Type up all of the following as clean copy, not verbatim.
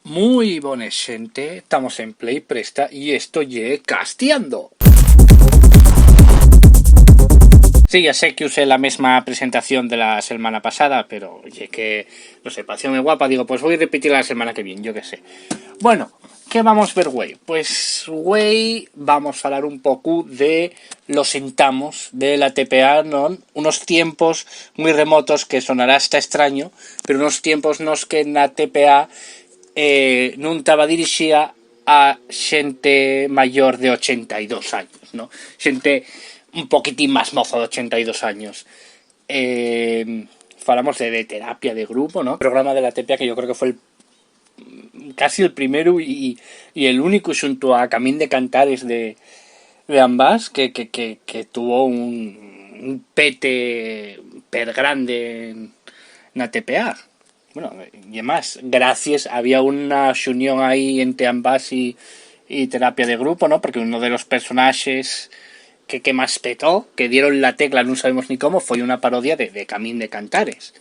Muy buenas gente, estamos en Play Presta y estoy casteando. Sí, ya sé que usé la misma presentación de la semana pasada, pero oye, que no sé, pareció muy guapa, digo, pues voy a repetir la semana que viene, yo qué sé. Bueno, ¿qué vamos a ver, güey? Pues, güey, vamos a hablar un poco de los sentamos de la TPA, ¿no? Unos tiempos muy remotos que sonará hasta extraño, pero unos tiempos nos que en la TPA non estaba dirixida a xente maior de 82 años, ¿no? Xente un poquitín máis mozo de 82 años. Falamos de terapia de grupo, ¿no? El programa de la TPA que yo creo que fue casi el primero y el único junto a Camín de Cantares de ambas que tuvo un pete per grande en la TPA. Bueno, y además, gracias, había una unión ahí entre ambas y terapia de grupo, ¿no? Porque uno de los personajes que más petó, que dieron la tecla, no sabemos ni cómo, fue una parodia de Camín de Cantares.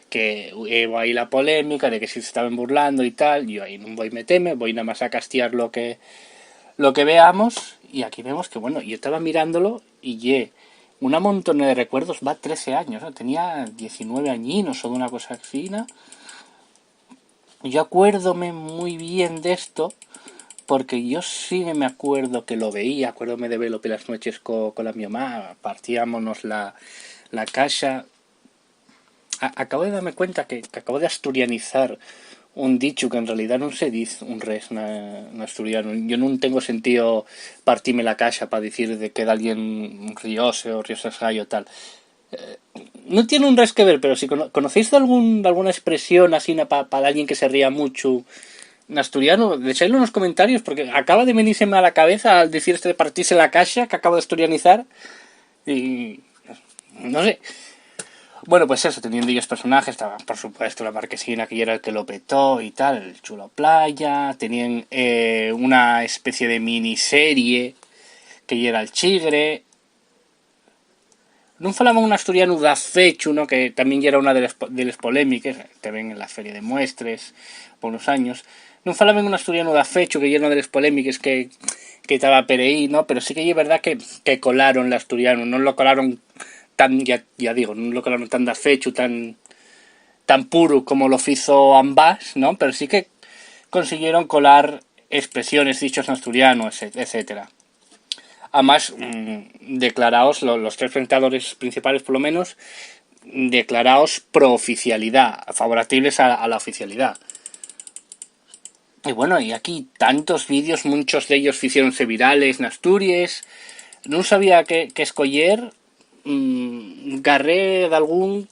Que hubo ahí la polémica de que si se estaban burlando y tal, yo ahí no voy a meterme, voy nada más a castear lo que veamos, y aquí vemos que, bueno, yo estaba mirándolo y una montón de recuerdos, va 13 años, ¿no? Tenía 19 añinos o de una cosa así, ¿no? Yo acuérdome muy bien de esto, porque yo sí me acuerdo que lo veía, acuérdome de verlo por las noches con la mi mamá, partíamos la casa. Acabo de darme cuenta que acabo de asturianizar un dicho que en realidad no se dice un res en asturiano. Yo no tengo sentido partirme la casa para decir de que de alguien riose o riose gallo tal. No tiene un res que ver, pero si conocéis de alguna expresión así para alguien que se ría mucho en asturiano, dejadlo en los comentarios porque acaba de venirse a la cabeza al decir este de partirse la casa que acabo de asturianizar y no sé. Bueno, pues eso, teniendo ellos personajes, estaba por supuesto la marquesina que era el que lo petó y tal, el chulo playa, tenían una especie de miniserie que era el chigre. Non falaba un asturiano da fecho, ¿no? Que también era una de las polémicas, te ven en la feria de muestres por unos años. Non falaba un asturiano da fecho, que era una de las polémicas que estaba per aí, ¿no? Pero sí que es verdad que colaron el asturiano, no lo colaron tan, ya digo, no lo colaron tan da fecho, tan puro como lo hizo ambas, ¿no? Pero sí que consiguieron colar expresiones, dichos en asturiano, etcétera. Además, declaraos, los tres presentadores principales por lo menos, declaraos pro oficialidad, favorables a la oficialidad. Y bueno, y aquí tantos vídeos, muchos de ellos hicieronse virales en Asturias. No sabía qué escoger. Garré de algún,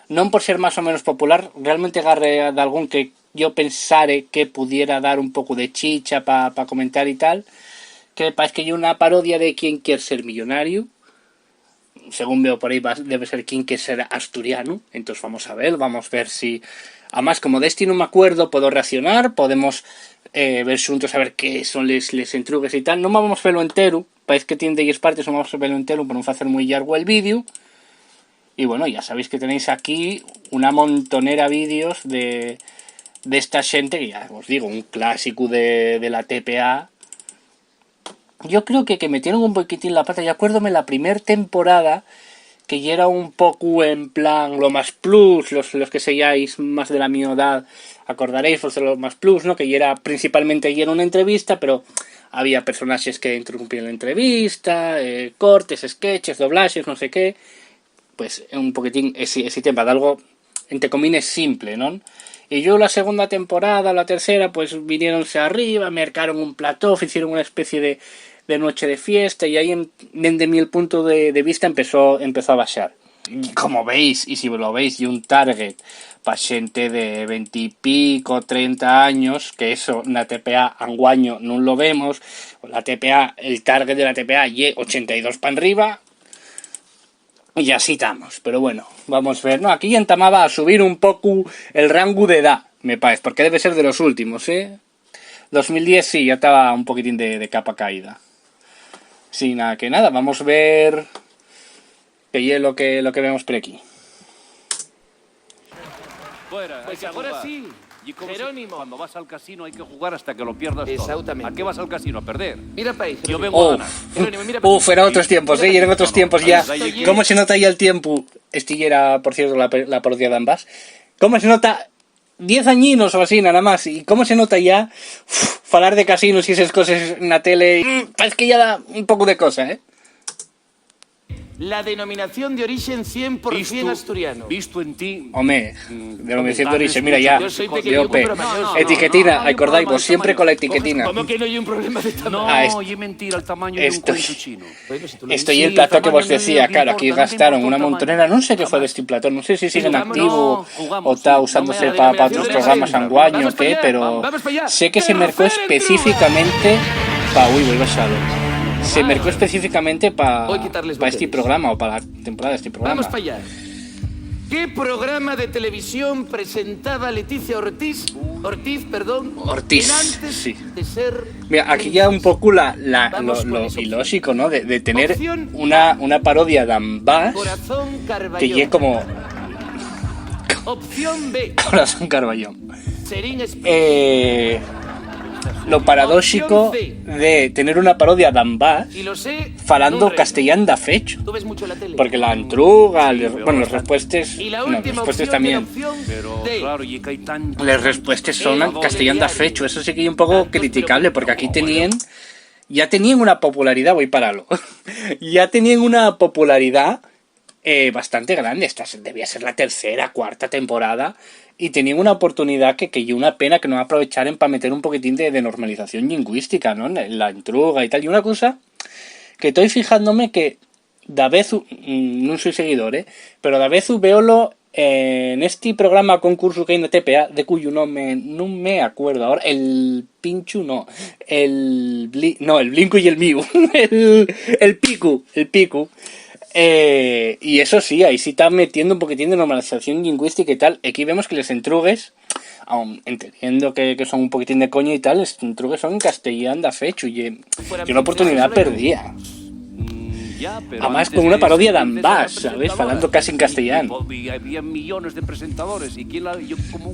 no por ser más o menos popular, realmente garré de algún que yo pensare que pudiera dar un poco de chicha para comentar y tal. Que parece que hay una parodia de Quién quiere ser millonario. Según veo por ahí debe ser Quién quiere ser asturiano. Entonces vamos a ver si... Además, como de este no me acuerdo, puedo reaccionar, podemos ver juntos a ver qué son les entrugues y tal. No vamos a verlo entero, parece que tiene 10 partes, no vamos a verlo entero para no hacer muy largo el vídeo. Y bueno, ya sabéis que tenéis aquí una montonera vídeos de esta gente, que ya os digo, un clásico de la TPA. Yo creo que metieron un poquitín la pata. Yo acuérdome la primera temporada que ya era un poco en plan lo más plus, los que seáis más de la mi edad acordaréis de lo más plus, ¿no? Que ya era principalmente ya era una entrevista, pero había personajes que interrumpían la entrevista, cortes, sketches, doblajes, no sé qué. Pues un poquitín ese tema de algo entre comillas simple, ¿no? Y yo la segunda temporada, la tercera, pues vinieronse arriba, mercaron un plató, hicieron una especie de noche de fiesta y ahí desde mi punto de vista empezó a bajar. Como veis, y si lo veis, y un target para gente de 20 y pico, 30 años, que eso en la TPA anguaño no lo vemos, la TPA, el target de la TPA y 82 para arriba, y así estamos. Pero bueno, vamos a ver, ¿no? Aquí ya entamaba a subir un poco el rango de edad, me parece, porque debe ser de los últimos, 2010 sí, ya estaba un poquitín de capa caída. Sin nada que nada, vamos a ver que es lo que vemos por aquí. Fuera, pues agora sí, Y como Jerónimo. cuando vas al casino hay que jugar hasta que lo pierdas todo. Exactamente. ¿A qué vas al casino? A perder. Mira para ahí, Yo Jerónimo. vengo a ganar. Jerónimo, mira para Uf, eran otros tiempos, y eran otros tiempos ya. ¿Cómo se nota ya el tiempo? Estillera, por cierto, la parodia de ambas. ¿Cómo se nota? 10 añinos o así, nada más. ¿Y cómo se nota ya falar de casinos y esas cosas en la tele? Parece que ya da un poco de cosa, ¿eh? La denominación de origen 100% asturiano. Visto en ti... Hombre, denominación de origen, mira ya. Yo soy pequeño, Diope. pero mayor. Etiquetina, hay acordáis, problema, vos siempre tamaño. con la etiquetina. ¿Cómo que no hay un problema de tamaño? No, Ah, y es mentira el tamaño de un esto- cuento chino. Bueno, si tú lo Esto y dices. el plato que vos tamaño decía, no claro, aquí importa, no te gastaron importa una el tamaño. montonera, no sé qué fue de este plato, no sé si siguen Jugamos, activo no, jugamos, o está sí. usándose No me- para la otros denominación programas de anguaño o Vamos para qué, allá, pero vamos para allá. sé que se mercó Tercera entrada. específicamente uy, voy basado. Se mercó específicamente para Voy a quitarles este botellas. programa o para la temporada de este programa. Vamos para allá. ¿Qué programa de televisión presentaba Leticia Ortiz, perdón, Ortiz, en antes sí. de ser... Mira, aquí ya un poco Vamos lo con esa ilógico, ¿no? De tener Opción una parodia de ambas Corazón que Carballón. llegue como Opción B, Corazón Carballón. Serín Espíritu. Lo paradójico de tener una parodia de ambas Y lo sé. falando nun reino. castellán da fecho. Tú ves mucho la tele. Porque la entruga, pero bueno, las bastante. respuestas, Y la no, última respuestas opción también. era opción Pero D. claro, y que hay tan... Las respuestas son en castellán da fecho. Eso sí que es un poco Tantos, criticable pero- porque aquí ya tenían una popularidad, voy para lo. Ya tenían una popularidad bastante grande. Esta debía ser la tercera, cuarta temporada. Y tenían una oportunidad que y una pena que no aprovecharen para meter un poquitín de normalización lingüística, ¿no? La entruga y tal. Y una cosa que estoy fijándome que da vez, no soy seguidor, pero da vez veolo en este programa concurso que hay en TPA, de cuyo no me acuerdo ahora, el Pinchu no, el Blinco y el Miu, el Piku. Y eso sí, ahí sí está metiendo un poquitín de normalización lingüística y tal. Aquí vemos que les entrugues, aun entendiendo que son un poquitín de coña y tal, les entrugues son en castellán da fecho y una oportunidad perdida. Ya, pero Además antes con una de parodia ser de princesa ambas, era ¿sabes? presentadora. Falando casi en castellano. Y había millones de presentadores. ¿Y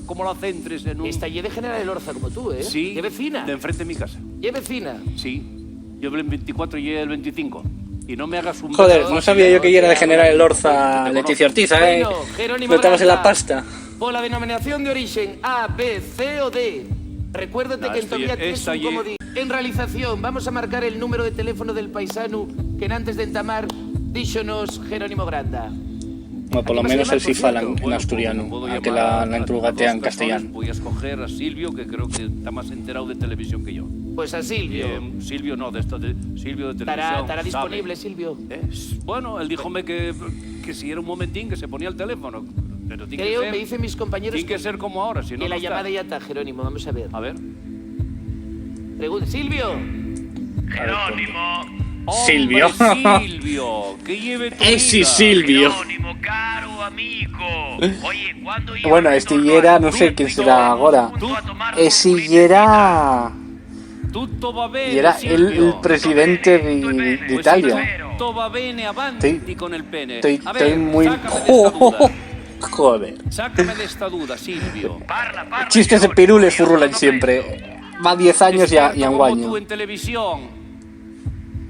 cómo la centres en un...? Esta y de General Elorza como tú, ¿eh? Sí, ¿Qué vecina? de enfrente de mi casa. ¿Qué vecina? Sí, yo el 24 y el 25. Y no me hagas un... Joder, beso no así, sabía yo que ella era de te General conozco. Elorza, Te Leticia conozco. Ortiz, ¿eh? Bueno, Jerónimo No estabas en la Granda. pasta. Por la denominación de origen A, B, C o D. Recuérdate No, que en esto Tobía ya- tienes esta un ya- comodín. En realización, vamos a marcar el número de teléfono del paisano que antes de entamar díxonos Jerónimo Granda. Bueno, por lo ¿Cómo se menos llama, él sí por fala cierto? en Puedo asturiano, aunque llamar la a dos entrugatea en personas. castellano. Voy a escoger a Silvio, que creo que está más enterado de televisión que yo. Pues a Silvio. Silvio no, Silvio de televisión. Estará disponible, sabe. Silvio. Bueno, él díjome que si era un momentín que se ponía el teléfono. Pero tiene Creo, que ser, me dicen mis compañeros tiene que ser como ahora, si no, que la no está. llamada ya está, Jerónimo. Vamos a ver. A ver. Pregunta, Silvio. Jerónimo, Silvio. Hombre, Silvio, que lleve tu Ese vida. Silvio. Jerónimo, caro amigo. Oye, cuando yo Bueno, este ya era, no sé quién será ahora. Ese ya era... Tutto va bene, Y era Silvio. el presidente de Pues Italia. tutto va bene avanti Estoy- con el pene. Estoy A ver, muy... sácame de esta duda. Joder. Sácame de esta duda, Silvio. Parla, Chistes de Jerónimo, pirules io furrulan sono siempre. Va 10 años y Experto como anguaño. tú en televisión.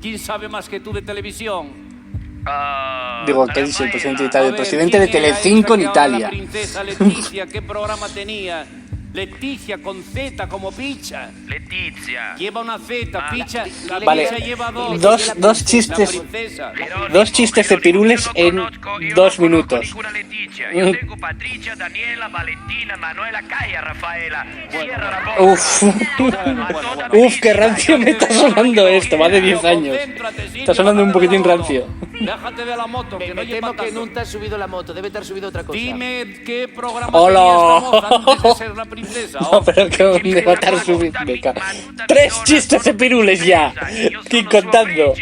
¿Quién sabe más que tú de televisión? Digo, ¿qué dice el presidente de A Italia? El ver, presidente de ¿quién era Telecinco en esa que ahora Italia. La princesa Letizia, ¿qué programa tenía? Letizia con Z como picha. Letizia. Lleva una Z, picha. La Vale, picha lleva dos. dos chistes. La princesa. Dos chistes de pirules en 2 minutos. Ninguna Letizia. Io tengo Patricia, Daniela, Valentina, Manuela, Calla, Rafaela. Cierra la boca. Uf, qué rancio me está sonando esto, va de 10 años. Está sonando un poquitín rancio. Déjate de la moto, que no Me lleva temo que tanto. nunca has subido la moto. Debe estar subido otra cosa. Dime qué programa Hola. tenía esta moza antes de ser la princesa. No, pero que dónde va a estar su beca. 3 chistes de pirules ya. Estoy contando.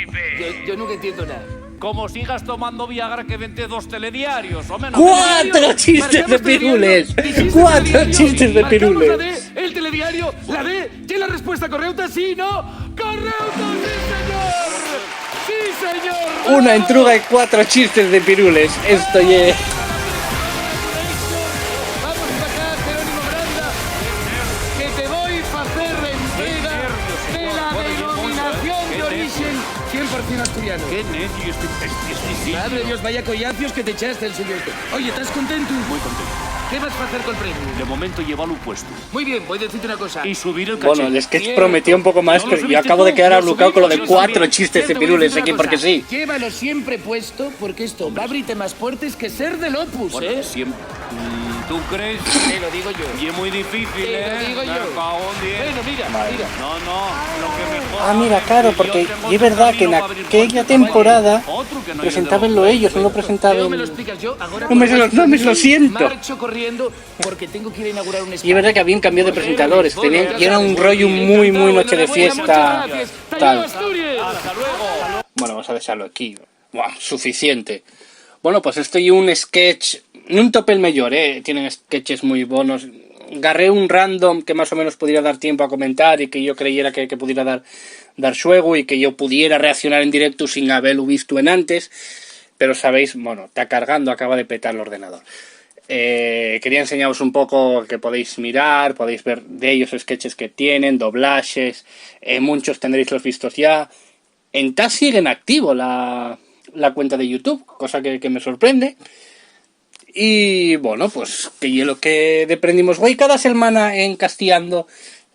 Yo nunca entiendo nada. Como sigas tomando Viagra que vente 2 telediarios, o menos. 4 chistes de pirules. 4 chistes de pirules. La D, el telediario, la D, ¿tiene la respuesta correcta? Sí, no. ¡Correcta, sí, señor! ¡Sí, señor! Una entruga y 4 chistes de pirules. Esto ya... Vamos para acá, Jerónimo Granda. hacer entrega de la denominación de origen 100% asturiano. Qué necio este Madre Dios, vaya collacios que te echaste el silvestre. Oye, ¿estás contento? Muy contento. ¿Qué vas a hacer con el premio? De momento llevarlo puesto. Muy bien, voy a decirte una cosa. Y subir el caché. Bueno, el sketch prometía un poco más, pero yo acabo de quedar ablucado con lo de 4 chistes de pirules aquí, porque sí. Llévalo siempre puesto, porque esto va a abrirte más puertas que ser del Opus, Bueno, ¿eh? siempre. ¿Tú crees? Te lo digo yo. Y es muy difícil, Te lo digo yo. Me cago en 10. Bueno, mira, mira. No, lo que mejor. Ah, mira, claro, porque y es verdad que en aquella temporada presentabanlo ellos, no lo Luego presentaban. me lo explicas yo. Ahora No me lo siento. Marcho corriendo porque tengo que ir a inaugurar un espacio. Y es verdad que habían cambiado de presentadores, y era un rollo muy noche de fiesta, tal. Hasta luego. Bueno, vamos a dejarlo aquí. Buah, suficiente. Bueno, pues estoy un sketch, un topel mayor, tienen sketches muy buenos. Agarré un random que más o menos pudiera dar tiempo a comentar y que yo creyera que pudiera dar juego y que yo pudiera reaccionar en directo sin haberlo visto en antes. Pero sabéis, bueno, está cargando, acaba de petar el ordenador. Quería enseñaros un poco que podéis mirar, podéis ver de ellos sketches que tienen, doblajes, muchos tendréis los vistos ya. En TAS sigue en activo la cuenta de YouTube, cosa que me sorprende. Y bueno, pues que es lo que deprendimos hoy. Cada semana en Castellando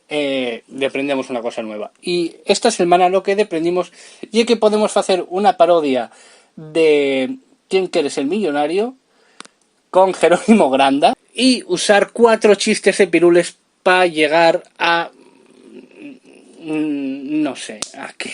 deprendemos una cosa nueva. Y esta semana lo que deprendimos es que podemos hacer una parodia de ¿Quién quieres el millonario? Con Jerónimo Granda y usar 4 chistes de pirules para llegar a... no sé, ¿a qué?